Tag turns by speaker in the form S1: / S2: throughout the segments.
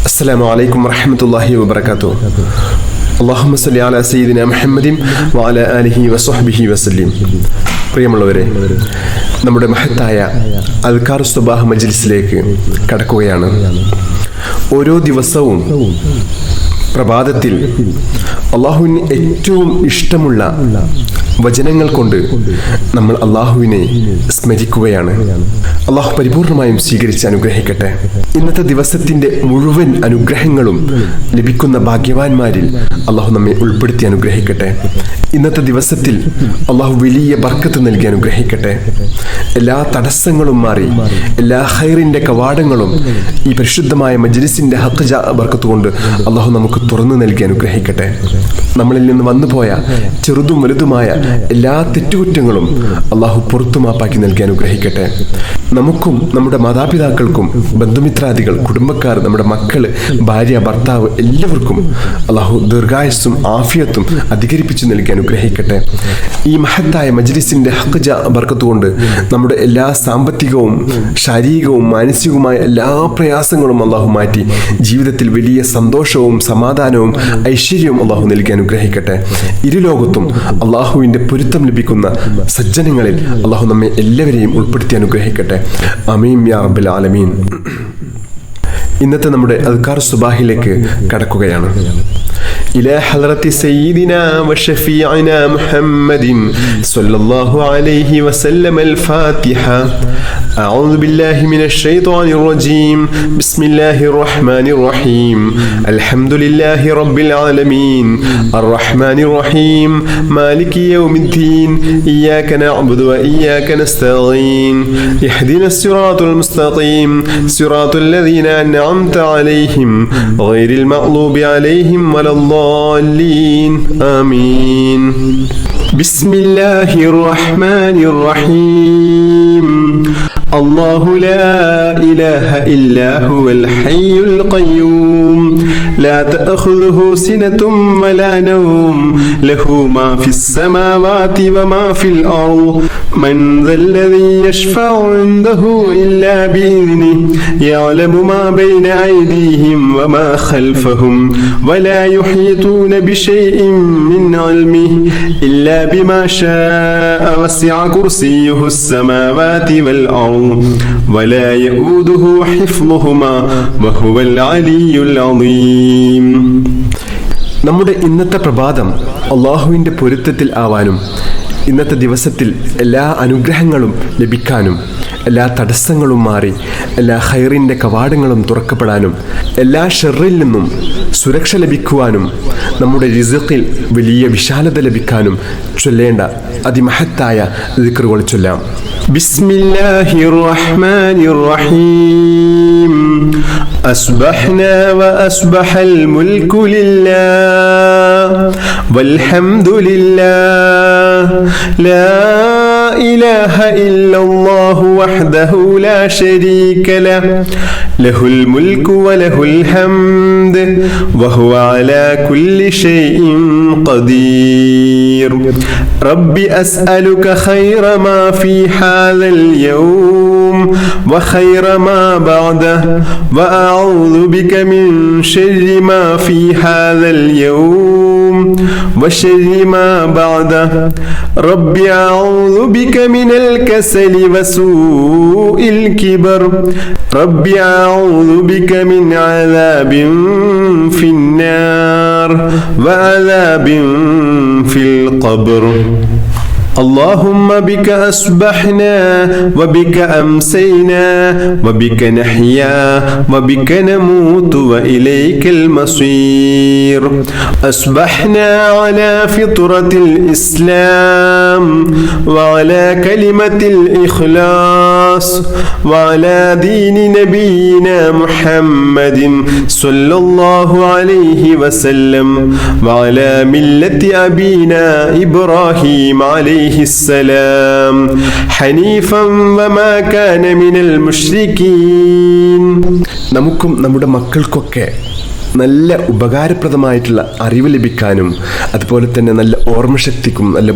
S1: അസ്സലാമു അലൈക്കും വറഹ്മത്തുള്ളാഹി വബറകാതുഹു. അല്ലാഹുമ്മ സ്വല്ലി അലാ സയ്യിദിനാ മുഹമ്മദിൻ വഅലാ ആലിഹി വസ്വഹ്ബിഹി വസല്ലം. പ്രിയമുള്ളവരെ, നമ്മുടെ മഹത്തായ അദ്കാർ സുബാഹ് മജ്ലിസിലേക്ക് കടക്കുകയാണ്. ഓരോ ദിവസവും പ്രഭാതത്തിൽ അള്ളാഹുവിന് ഏറ്റവും ഇഷ്ടമുള്ള വചനങ്ങൾ കൊണ്ട് നമ്മൾ അള്ളാഹുവിനെ സ്മരിക്കുകയാണ്. അള്ളാഹു പരിപൂർണമായും സ്വീകരിച്ച് അനുഗ്രഹിക്കട്ടെ. ഇന്നത്തെ ദിവസത്തിന്റെ മുഴുവൻ അനുഗ്രഹങ്ങളും ലഭിക്കുന്ന ഭാഗ്യവാന്മാരിൽ അള്ളാഹു നമ്മെ ഉൾപ്പെടുത്തി അനുഗ്രഹിക്കട്ടെ. ഇന്നത്തെ ദിവസത്തിൽ അള്ളാഹു വലിയ ബർക്കത്ത് നൽകി അനുഗ്രഹിക്കട്ടെ. എല്ലാ തടസ്സങ്ങളും മാറി എല്ലാ ഖൈറിന്റെ കവാടങ്ങളും ഈ പരിശുദ്ധമായ മജ്ലിസിന്റെ ഹഖ് ബർക്കത്ത് കൊണ്ട് അള്ളാഹു നമുക്ക് തുറന്നു നൽകി അനുഗ്രഹിക്കട്ടെ. നമ്മളിൽ നിന്ന് വന്നുപോയ ചെറുതും വലുതുമായ എല്ലാ തെറ്റുകുറ്റങ്ങളും അള്ളാഹു പുറത്തു മാപ്പാക്കി നൽകി അനുഗ്രഹിക്കട്ടെ. നമുക്കും നമ്മുടെ മാതാപിതാക്കൾക്കും ബന്ധുമിത്രാദികൾ, കുടുംബക്കാർ, നമ്മുടെ മക്കള്, ഭാര്യ, ഭർത്താവ് എല്ലാവർക്കും അള്ളാഹു ദീർഘായുസ്സും ആഫിയത്തും അധികരിപ്പിച്ചു നൽകി അനുഗ്രഹിക്കട്ടെ. ഈ മഹത്തായ മജ്ലിസിന്റെ ഹഖ് ബർക്കത്ത് കൊണ്ട് നമ്മുടെ എല്ലാ സാമ്പത്തികവും ശാരീരികവും മാനസികവുമായ എല്ലാ പ്രയാസങ്ങളും അള്ളാഹു മാറ്റി ജീവിതത്തിൽ വലിയ സന്തോഷവും സമാധാനവും ഐശ്വര്യവും അള്ളാഹു നൽകി അനുഗ്രഹിക്കട്ടെ. ഇരുലോകത്തും അള്ളാഹുവിന്റെ പൊരുത്തം ലഭിക്കുന്ന സജ്ജനങ്ങളിൽ അള്ളാഹു നമ്മെ എല്ലാവരെയും ഉൾപ്പെടുത്തി അനുഗ്രഹിക്കട്ടെ. ആമീൻ യാ റബ്ബൽ ആലമീൻ. ഇന്നത്തെ നമ്മുടെ അദ്കാർ സുബാഹിലേക്ക് കടക്കുകയാണ്. إلى حضرة سيدنا وشفيعنا محمد صلى الله عليه وسلم الفاتحة. أعوذ بالله من الشيطان الرجيم. بسم الله الرحمن الرحيم. الحمد لله رب العالمين الرحمن الرحيم مالك يوم الدين إياك نعبد وإياك نستعين اهدنا الصراط المستقيم صراط الذين أنعمت عليهم غير المغضوب عليهم ولا الضالين آمين. بسم الله الرحمن الرحيم. الله لا إله إلا هو الحي القيوم لا تأخذه سنة ولا نوم له ما في السماوات وما في الأرض من ذا الذي يشفع عنده إلا بإذنه يعلم ما بين أيديهم وما خلفهم ولا يحيطون بشيء من علمه إلا بما شاء وسع كرسيه السماوات والأرض ولا يؤوده حفظهما وهو العلي العظيم. നമ്മുടെ ഇന്നത്തെ പ്രഭാതം അള്ളാഹുവിൻ്റെ പൊരുത്തത്തിൽ ആവാനും ഇന്നത്തെ ദിവസത്തിൽ എല്ലാ അനുഗ്രഹങ്ങളും ലഭിക്കാനും എല്ലാ തടസ്സങ്ങളും മാറി എല്ലാ ഖൈറിൻ്റെ കവാടങ്ങളും തുറക്കപ്പെടാനും എല്ലാ ഷർറിൽ നിന്നും സുരക്ഷ ലഭിക്കുവാനും നമ്മുടെ റിസ്ഖിൽ വലിയ വിശാലത ലഭിക്കാനും ചൊല്ലേണ്ട അതിമഹത്തായ ദിക്റുകൾ ചൊല്ലാം. ബിസ്മില്ലാഹിർ റഹ്മാനിർ റഹീം. അസ്ബഹ്നാ വഅസ്ബഹൽ മുൽക്കു ലില്ലാഹ് വൽഹംദുലില്ലാഹ് ലാ ഇലാഹ ഇല്ലല്ലാഹു വഹ്ദഹു ലാ ശരീക ലഹു ലഹുൽ മുൽക്കു വലഹുൽ ഹംദ് വഹുവ അലാ കുല്ലി ഷൈഇൻ ഖദീർ. റബ്ബി അസ്അലുക ഖൈറ മാ ഫീ ഹാദൽ യൗം വഖൈറ മാ ബഅദഹു വഅഊദു ബിക മിൻ ശർരി മാ ഫീ ഹാദൽ യൗം വശർരി മാ ബഅദഹു. റബ്ബി അഊദു ബിക മിനൽ കസലി വസൂഇൽ കിബർ. റബ്ബി അഊദു ബിക മിൻ അദാബിൻ ഫിന്നാർ വഅദാബിൻ ഫിൽ ഖബ്ർ. اللهم بك أصبحنا وبك أمسينا وبك نحيا وبك نموت وإليك المصير. أصبحنا على فطرة الإسلام وعلى كلمة الإخلاص وعلى دين نبينا محمد صلى الله عليه وسلم وعلى ملة أبينا إبراهيم عليه السلام حنيفا وما كان من المشركين. നമുക്കും നമ്മുടെ മക്കൾക്കൊക്കെ
S2: നല്ല ഉപകാരപ്രദമായിട്ടുള്ള അറിവ് ലഭിക്കാനും അതുപോലെ തന്നെ നല്ല ഓർമ്മശക്തിക്കും നല്ല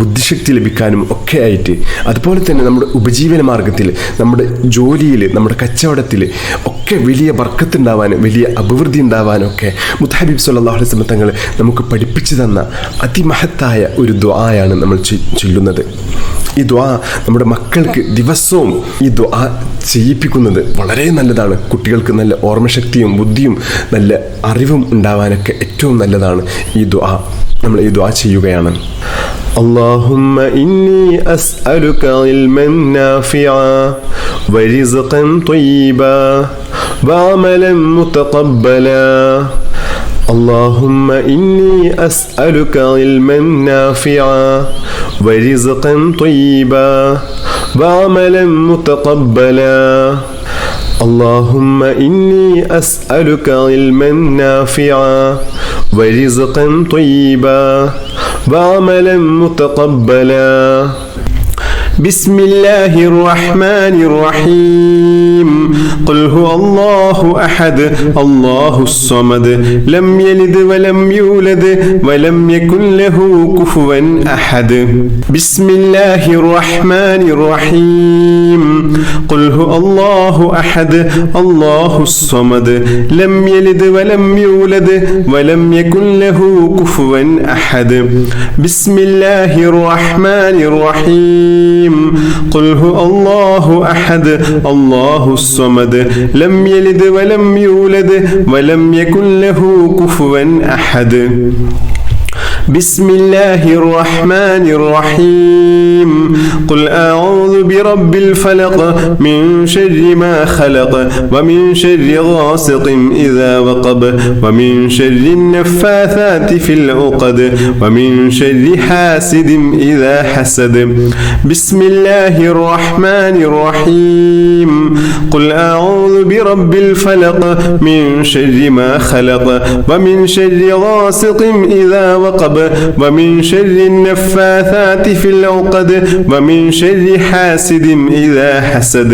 S2: ബുദ്ധിശക്തി ലഭിക്കാനും ഒക്കെ ആയിട്ട്, അതുപോലെ തന്നെ നമ്മുടെ ഉപജീവന മാർഗത്തിൽ, നമ്മുടെ ജോലിയിൽ, നമ്മുടെ കച്ചവടത്തിൽ ഒക്കെ വലിയ ബർക്കത്തുണ്ടാവാനും വലിയ അഭിവൃദ്ധി ഉണ്ടാവാനും ഒക്കെ മുത്ത് ഹബീബ് സല്ലല്ലാഹു അലൈഹി വസല്ലം തങ്ങൾ നമുക്ക് പഠിപ്പിച്ചു തന്ന അതിമഹത്തായ ഒരു ദുആയാണ് നമ്മൾ ചൊല്ലുന്നത്. ഈ ദുആ നമ്മുടെ മക്കൾക്ക് ദിവസവും ഈ ദുആ ചെയ്യിപ്പിക്കുന്നത് വളരെ നല്ലതാണ്. കുട്ടികൾക്ക് നല്ല ഓർമ്മശക്തിയും ബുദ്ധിയും നല്ല അറിവും ഉണ്ടാവാനൊക്കെ ഏറ്റവും നല്ലതാണ് ഈ ദുആ. നമ്മൾ ഈ ദുആ ചെയ്യുകയാണ്. اللهم إني أسألك علما نافعا ورزقا طيبا وعملا متقبلا. اللهم إني أسألك علما نافعا ورزقا طيبا وعملا متقبلا. اللهم إني أسألك علما نافعا ورزقا طيبا وعملا متقبلا. بسم الله الرحمن الرحيم. قل هو الله أحد الله الصمد لم يلد ولم يولد ولم يكن له كفوا أحد. بسم الله الرحمن الرحيم. قل هو الله أحد الله الصمد لم يلد ولم يولد ولم يكن له كفوا أحد. بسم الله الرحمن الرحيم. قل هو الله أحد الله الصمد لم يلد ولم يولد ولم يكن له كفوا أحد. بسم الله الرحمن الرحيم. قل أعوذ برب الفلق من شر ما خلق ومن شر غاسق إذا وقب ومن شر النفاثات في العقد ومن شر حاسد إذا حسد. بسم الله الرحمن الرحيم. قل أعوذ برب الفلق من شر ما خلق ومن شر غاسق إذا وقب ومن شر النفاثات في العقد ومن شر حاسد إذا حسد.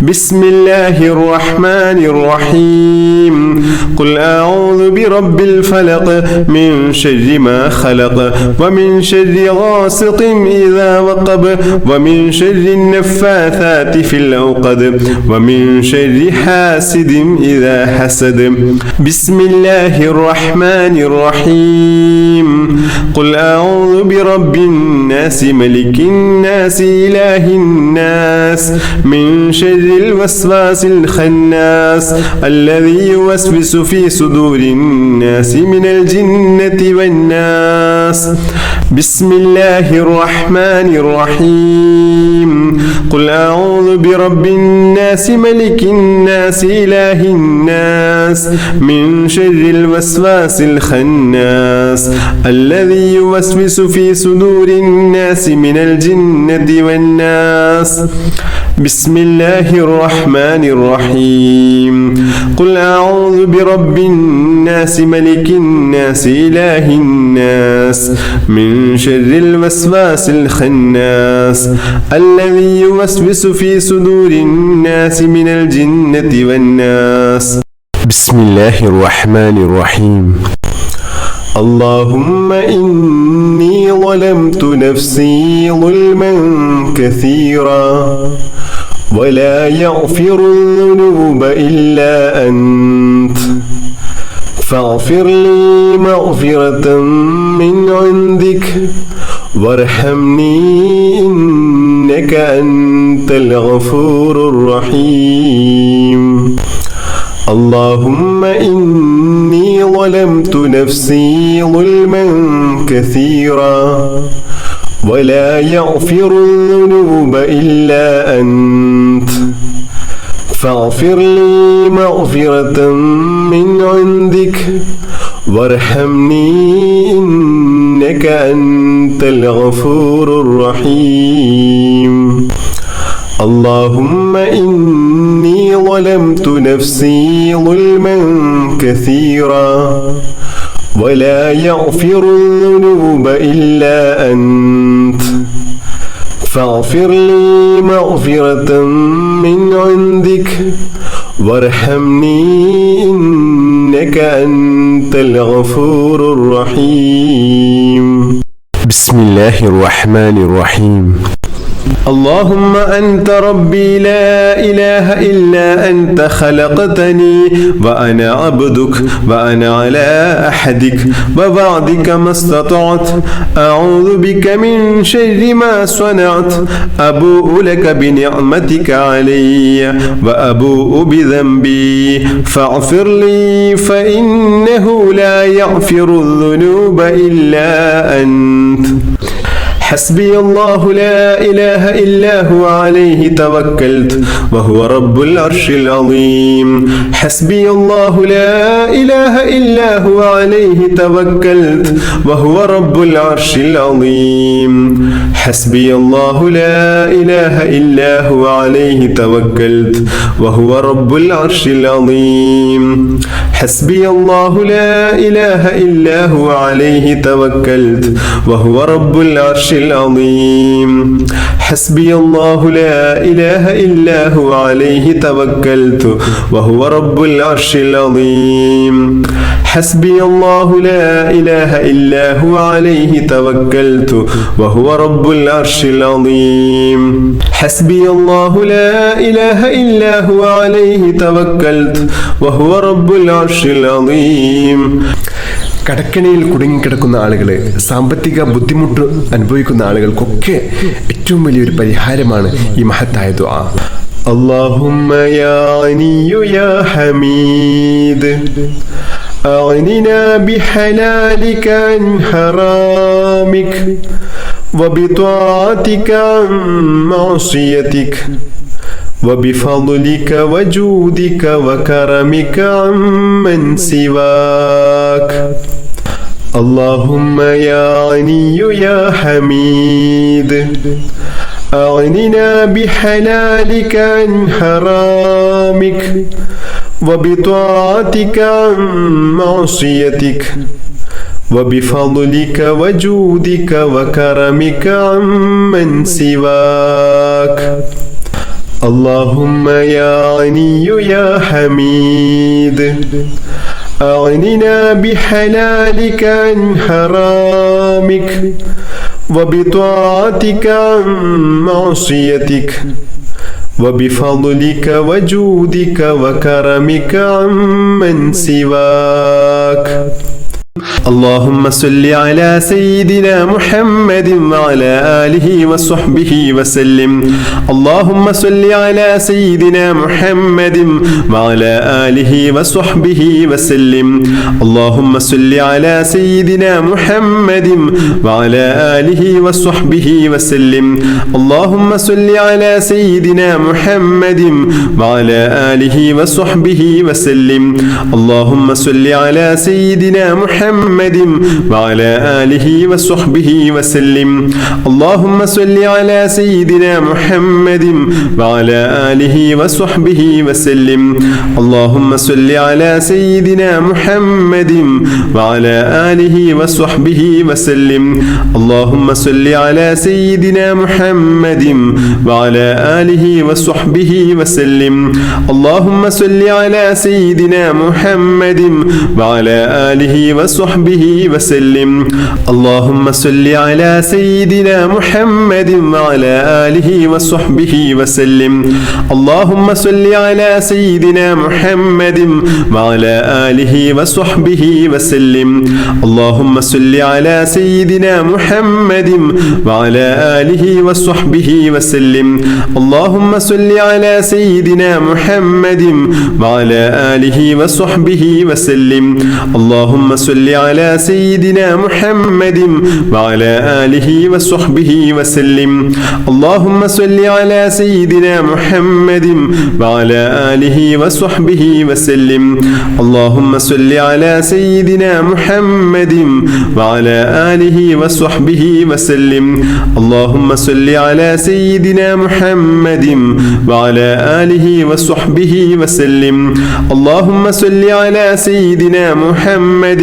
S2: بسم الله الرحمن الرحيم. قل أعوذ برب الفلق من شر ما خلق ومن شر غاسق إذا وقب ومن شر النفاثات في العقد ومن شر حاسد إذا حسد. بسم الله الرحمن الرحيم. قل أعوذ برب الناس ملك الناس إله الناس من شر الوسواس الخناس الذي يوسوس في صدور الناس من الجنة والناس. بسم الله الرحمن الرحيم. قل أعوذ برب الناس ملك الناس إله الناس من شر الوسواس الخناس الذي يوسوس في صدور الناس من الجنة والناس. بسم الله الرحمن الرحيم. قل أعوذ برب الناس ملك الناس إله الناس من شر الوسواس الخناس الذي يوسوس في صدور الناس من الجنة والناس. بسم الله الرحمن الرحيم. اللهم إني ظلمت نفسي ظلما كثيرا ولا يغفر الذنوب إلا أنت فاغفر لي مغفرة من عندك وارحمني إنك أنت الغفور الرحيم. اللهم إني ظلمت نفسي ظلما كثيرا ولا يغفر الذنوب إلا أنت فاغفر لي مغفرة من عندك وارحمني إنك أنت الغفور الرحيم. اللهم إني ظلمت نفسي ظلما كثيرا ولا يغفر الذنوب إلا أنت فاغفر لي مغفرة من عندك وارحمني إنك إنك أنت الغفور الرحيم.
S1: بسم الله الرحمن الرحيم. اللهم أنت ربي لا إله إلا أنت خلقتني وأنا عبدك وأنا على أحدك ووعدك ما استطعت أعوذ بك من شر ما صنعت أبوء لك بنعمتك علي وأبوء بذنبي فاغفر لي فإنه لا يغفر الذنوب إلا أنت. حسبي الله لا إله إلا هو عليه توكلت وهو رب العرش العظيم. حسبي الله لا إله إلا هو عليه توكلت وهو رب العرش العظيم. حسبي الله لا إله إلا هو عليه توكلت وهو رب العرش العظيم. حسبي الله لا إله إلا هو عليه توكلت وهو رب العرش العظيم. حسبي الله لا إله إلا هو عليه توكلت وهو رب العرش العظيم. حسبي الله لا إله إلا هو عليه توكلت وهو رب العرش العظيم. حسبي الله لا إله إلا هو عليه توكلت وهو رب العرش العظيم. കടക്കണിയിൽ കുടുങ്ങിക്കിടക്കുന്ന ആളുകൾ, സാമ്പത്തിക ബുദ്ധിമുട്ട് അനുഭവിക്കുന്ന ആളുകൾക്കൊക്കെ ഏറ്റവും വലിയൊരു പരിഹാരമാണ് ഈ മഹത്തായ ദുആ.
S2: اللهم يا غني يا حميد أغننا بحلالك عن حرامك وبطاعتك عن معصيتك وبفضلك وجودك وكرمك عمن سواك. اللهم يا غني يا حميد أغننا بحلالك عن حرامك وبطاعتك عن معصيتك وبفضلك وجودك وكرمك عمن سواك. اللهم يا غني يا حميد أغننا بحلالك عن حرامك وبطاعتك عن معصيتك وبفضلك وجودك وكرمك عمن سواك.
S1: اللهم صل على سيدنا محمد وعلى آله وصحبه وسلم. اللهم صل على سيدنا محمد وعلى آله وصحبه وسلم. اللهم صل على سيدنا محمد وعلى آله وصحبه وسلم. اللهم صل على سيدنا محمد وعلى آله وصحبه وسلم. اللهم صل على سيدنا محمد وعلى آله وصحبه وسلم. اللهم صل على سيدنا محمد وعلى آله وصحبه وسلم. اللهم صل على سيدنا محمد وعلى آله وصحبه وسلم. اللهم صل على سيدنا محمد وعلى آله وصحبه وسلم. اللهم صل على سيدنا محمد وعلى آله وصحبه وسلم. اللهم صل على سيدنا محمد وعلى آله وصحبه وسلم. اللهم صل على سيدنا محمد وعلى آله وصحبه وسلم. اللهم صل على سيدنا محمد وعلى آله وصحبه وسلم. اللهم صل على سيدنا محمد وعلى آله وصحبه وسلم. اللهم صل على سيدنا محمد وعلى آله وصحبه وسلم. اللهم صل على سيدنا محمد وعلى آله وصحبه وسلم. اللهم صل على سيدنا محمد وعلى آله وصحبه وسلم. اللهم صل على سيدنا محمد وعلى آله وصحبه وسلم. اللهم صل على سيدنا محمد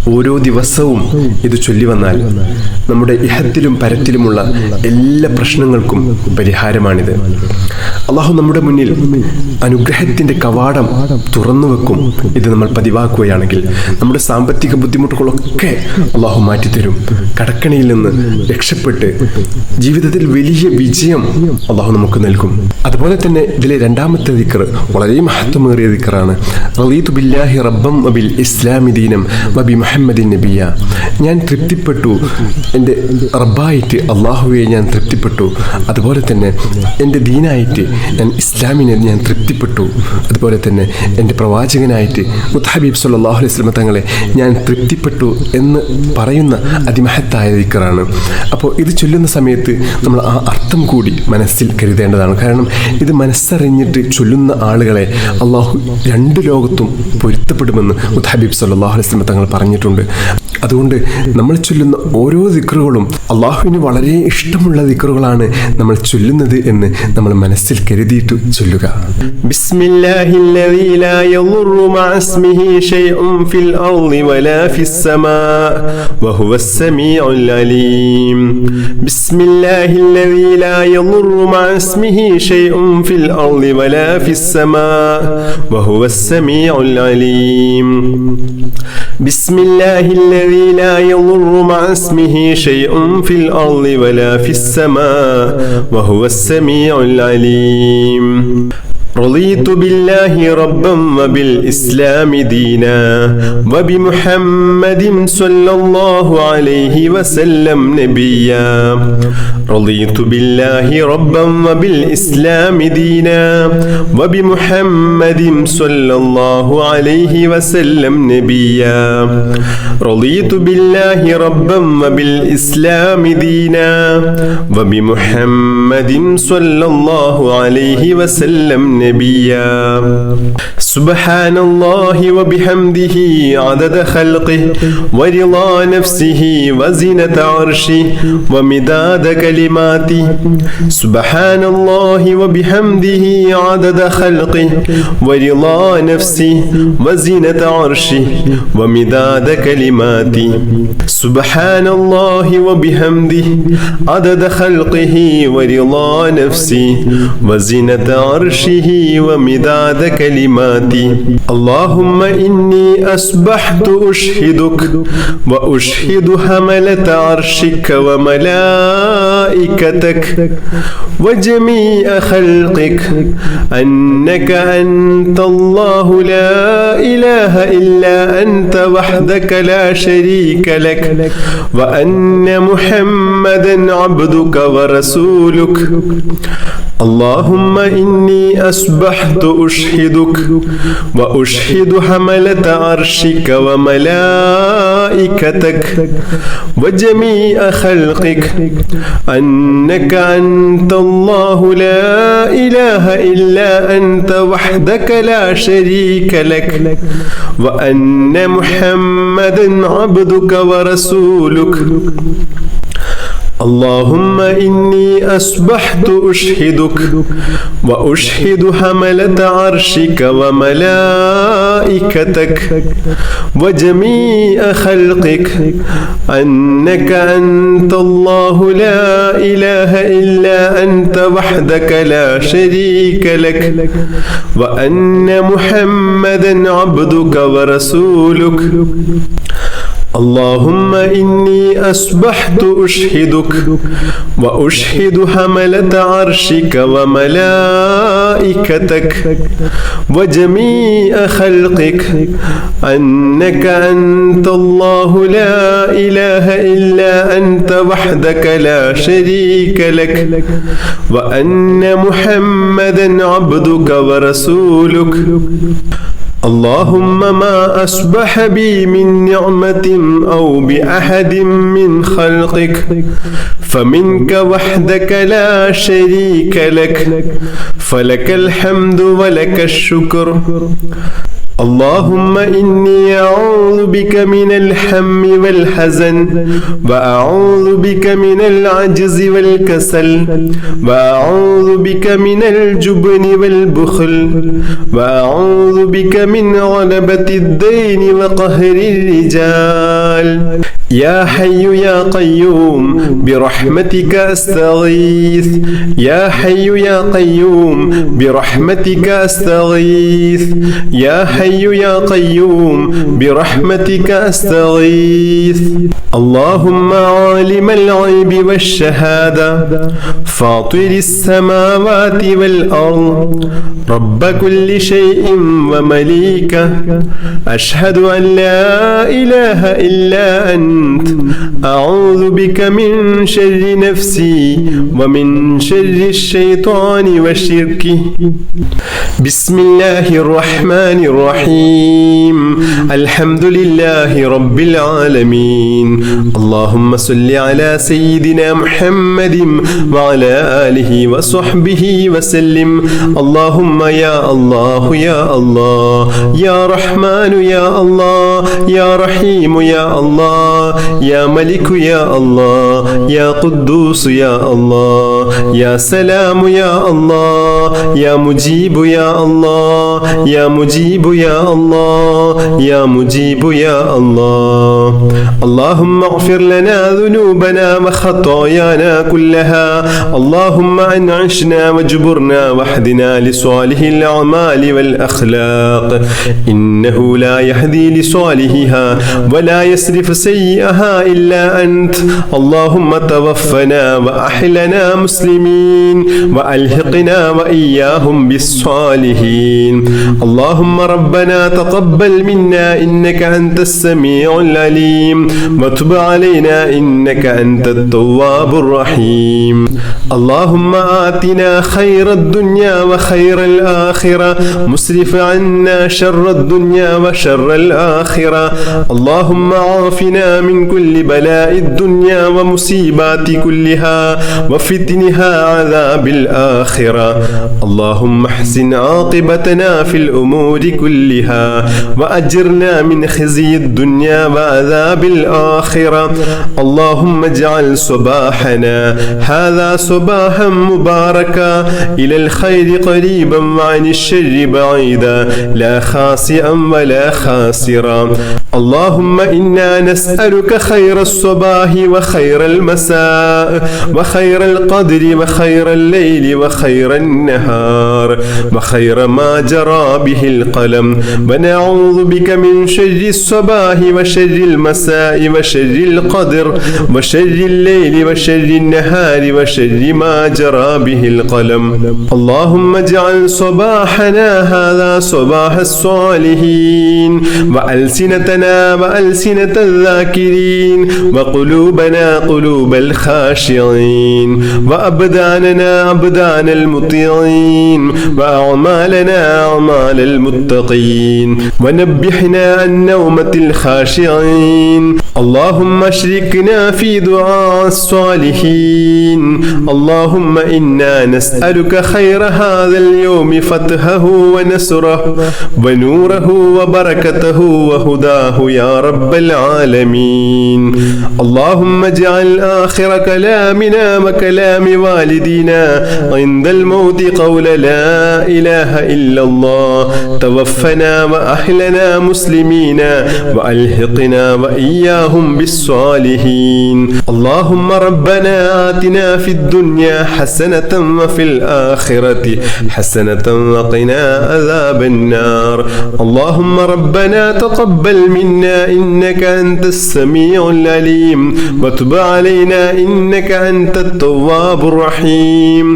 S2: ഓരോ ദിവസവും ഇത് ചൊല്ലി വന്നാൽ നമ്മുടെ ഇഹത്തിലും പരത്തിലുമുള്ള എല്ലാ പ്രശ്നങ്ങൾക്കും പരിഹാരമാണിത്. അള്ളാഹു നമ്മുടെ മുന്നിൽ അനുഗ്രഹത്തിന്റെ കവാടം തുറന്നു വെക്കും. ഇത് നമ്മൾ പതിവാക്കുകയാണെങ്കിൽ നമ്മുടെ സാമ്പത്തിക ബുദ്ധിമുട്ടുകളൊക്കെ അള്ളാഹു മാറ്റിത്തരും. കടക്കണിയിൽ നിന്ന് രക്ഷപ്പെട്ട് ജീവിതത്തിൽ വലിയ വിജയം അള്ളാഹു നമുക്ക് നൽകും. അതുപോലെ തന്നെ ഇതിലെ രണ്ടാമത്തെ ദിക്ർ വളരെ മഹത്വമേറിയ ദിക്റാണ്. റളീതു ബില്ലാഹി റബ്ബൻ വബിൽ ഇസ്ലാമി ദീനം വബി മുഹമ്മദിൻ നബിയ. ഞാൻ തൃപ്തിപ്പെട്ടു, എൻ്റെ റബ്ബായിട്ട് അള്ളാഹുവെ ഞാൻ തൃപ്തിപ്പെട്ടു. അതുപോലെ തന്നെ എൻ്റെ ദീനായിട്ട് ഞാൻ ഇസ്ലാമിനെ ഞാൻ തൃപ്തിപ്പെട്ടു. അതുപോലെ തന്നെ എൻ്റെ പ്രവാചകനായിട്ട് മുത്തഹബീബ് സല്ലല്ലാഹു അലൈഹി വസല്ലം തങ്ങളെ ഞാൻ തൃപ്തിപ്പെട്ടു എന്ന് പറയുന്ന അതിമഹത്തായ ദിക്റാണ്. അപ്പോൾ ഇത് ചൊല്ലുന്ന സമയത്ത് നമ്മൾ ആ അർത്ഥം കൂടി മനസ്സിൽ കരുതേണ്ടതാണ്. കാരണം ഇത് മനസ്സറിഞ്ഞിട്ട് ചൊല്ലുന്ന ആളുകളെ അള്ളാഹു രണ്ട് ലോകത്തും പൊരുത്തപ്പെടുമെന്ന് മുത്തഹബീബ് സല്ലല്ലാഹു അലൈഹി വസല്ലം തങ്ങൾ പറഞ്ഞിട്ടുണ്ട്. അതുകൊണ്ട് നമ്മൾ ചൊല്ലുന്ന ഓരോ ദിക്റുകളും അള്ളാഹുവിന് വളരെ ഇഷ്ടമുള്ള ദിക്റുകളാണ് നമ്മൾ ചൊല്ലുന്നത് എന്ന് നമ്മൾ മനസ്സിൽ കരുതിയിട്ട് ചൊല്ലുക.
S1: ബിസ്മില്ലാഹില്ലദീ ലാ യദുറു മഅ ഇസ്മിഹി ശൈഉൻ ഫിൽ അർളി വലാ ഫിസ് സമാ വഹുവസ് സമീഉൽ അലീം. ബിസ്മില്ലാഹില്ലദീ ലാ യദുറു മഅ ഇസ്മിഹി ശൈഉൻ ഫിൽ അർളി വലാ ഫിസ് സമാ വഹുവസ് സമീഉൽ അലീം. ബിസ്മില്ലാഹില്ലദീ ലാ യദുറു മഅ ഇസ്മിഹി ശൈഉൻ ഫിൽ അർളി വലാ ഫിസ് സമാ വഹുവസ് സമീഉൽ അലീം. رضيت بالله ربا وبالإسلام دينا وبمحمد صلى الله عليه وسلم نبيا. رضيت بالله ربا وبالإسلام دينا وبمحمد صلى الله عليه وسلم نبيا. رضيت بالله ربا وبالإسلام دينا وبمحمد صلى الله عليه وسلم نبيا. سبحان الله وبحمده عدد خلقه ورضا نفسه وزنة عرشه ومداد كلماته. سبحان الله وبحمده عدد خلقه ورضا نفسه وزنة عرشه ومداد كلماته. سبحان الله وبحمده عدد خلقه ورضا نفسه وزنة عرشه ومداد كلماتي. اللهم إني أصبحت أشهدك وأشهد حملة عرشك وملائكتك وجميع خلقك أنك أنت الله لا إله إلا أنت وحدك لا شريك لك وأن محمدا عبدك ورسولك. اللهم إني أصبحت أشهدك وأشهد حملة عرشك وملائكتك وجميع خلقك أنك أنت الله لا إله إلا أنت وحدك لا شريك لك وأن محمدا عبدك ورسولك. اللهم إني أصبحت أشهدك وأشهد حملة عرشك وملائكتك وجميع خلقك أنك أنت الله لا إله إلا أنت وحدك لا شريك لك وأن محمدا عبدك ورسولك. اللهم إني أصبحت أشهدك وأشهد حملة عرشك وملائكتك وجميع خلقك أنك أنت الله لا إله إلا أنت وحدك لا شريك لك وأن محمدا عبدك ورسولك. اللهم ما أصبح بي من نعمة أو بأحد من خلقك فمنك وحدك لا شريك لك فلك الحمد ولك الشكر. اللهم إني أعوذ بك من الهم والحزن وأعوذ بك من العجز والكسل وأعوذ بك من الجبن والبخل وأعوذ بك من غلبة الدين وقهر الرجال يا حي يا قيوم برحمتك أستغيث يا حي يا قيوم برحمتك أستغيث يا حي يا قيوم برحمتك أستغيث اللهم عالم الغيب والشهادة فاطر السماوات والأرض رب كل شيء ومليكه أشهد أن لا إله إلا أنت أعوذ بك من شر نفسي ومن شر الشيطان وشركه بسم الله الرحمن الرحيم الحمد لله رب العالمين اللهم صل على سيدنا محمد وعلى آله وصحبه وسلم اللهم يا الله يا الله يا رحمن يا الله يا رحيم يا الله يا ملك يا الله يا قدوس يا الله يا سلام يا الله يا مجيب يا الله يا مجيب يا الله يا مجيب يا الله اللهم اغفر لنا ذنوبنا وخطايانا كلها اللهم أنعشنا واجبرنا واهدنا لصالح الأعمال والأخلاق إنه لا يهدي لصالحها ولا يصرف سيئها إلا أنت اللهم توفنا وأحلنا مسلمين وألحقنا وإياهم بالصالحين اللهم ربنا تقبل منا إنك أنت السميع العليم وتب علينا إنك أنت التواب الرحيم اللهم آتنا خير الدنيا وخير الآخرة مسرف عنا شر الدنيا وشر الآخرة اللهم عافنا من كل بلاء الدنيا ومصيبات كلها وفتنها عذاب الآخرة اللهم احسن عاقبتنا في الأمور كلها وأجرنا من خزي الدنيا وعذاب الآخرة اللهم اجعل صباحنا هذا صباحا مباركا إلى الخير قريبا وعن الشر بعيدا لا خاسئا ولا خاسرا اللهم إنا نسألك خير الصباح وخير المساء وخير القدر وخير الليل وخير النهار وخير ما جرى به القلم ونعوذ بك من شر الصباح وشر المساء وشر القدر وشر الليل وشر النهار وشر ما جرى به القلم اللهم اجعل صباحنا هذا صباح الصالحين وألسنتنا وألسنة الذاكرين وقلوبنا قلوب الخاشعين وأبداننا أبدان المطيعين وأعمالنا أعمال المتقين ونبحنا عن نومة الخاشعين اللهم اشركنا في دعاء الصالحين اللهم إنا نسألك خير هذا اليوم فتحه ونصره ونوره وبركته وهداه يا رب العالمين اللهم اجعل آخر كلامنا وكلام والدينا عند الموت قول لا إله إلا الله توفنا وأحلنا مسلمين وألحقنا وإياهم بالصالحين اللهم ربنا آتنا في الدنيا حسنة وفي الآخرة حسنة وقنا عذاب النار اللهم ربنا تقبل منا إنك أنت السميع العليم وتب علينا إنك أنت التواب الرحيم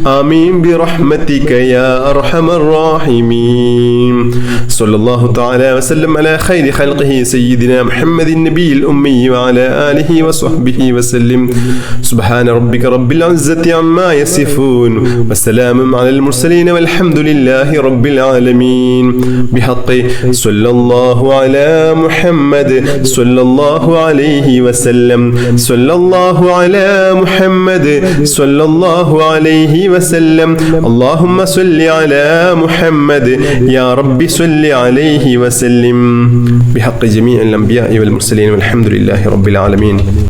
S1: آمين برحمتك يا أرحم الراحمين صلى الله تعالى وسلم على خير خلقه سيدنا محمد النبي الأمي وعلى آله وصحبه وسلم سبحان ربك رب العزة عما يصفون وسلام على المرسلين والحمد لله رب العالمين بحق صلى الله على محمد صلى الله عليه وسلم صلى الله على محمد صلى الله عليه وسلم اللهم صل على محمد يا رب صل عليه وسلم بحق جميع الأنبياء والمرسلين والحمد لله رب العالمين.